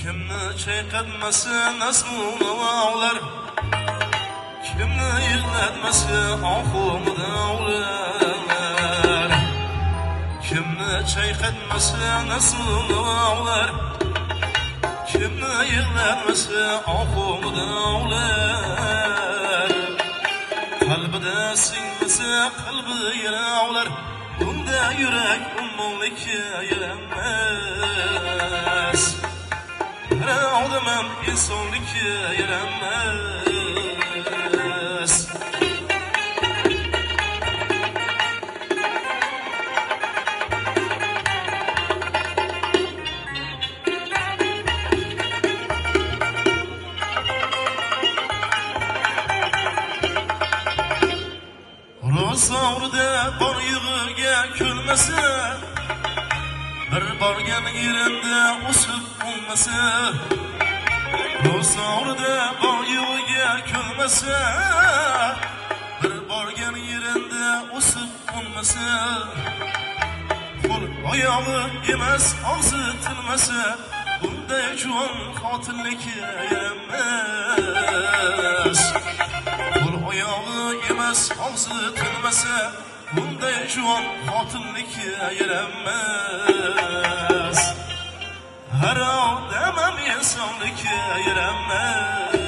Kimni chayqatmasa nazmuni ovlar, kimni yig'latmasa ohumida ovlar. Kimni chayqatmasa nazmuni ovlar, kimni yig'latmasa ohumida ovlar. Qalbida singmasa qalbi yaravlar, bunda yurak ummonlikka yaramas. Odamam insonlikka yaramas. Ro'zorda bor yig'iga kulmasa, bir borgan yerinde o'sib olmasa. Ro'zorda bor yig'iga kulmasa, bir borgan yerinde o'sib olmasa. Qo'l oyog'i emas og'zi tilmasa, bunday juvon qotillikka yaramas. Qo'l oyog'i emas og'zi tilmasa, bunday juvon qotillikka yaramas. Har odam ham insonlikka yaramas.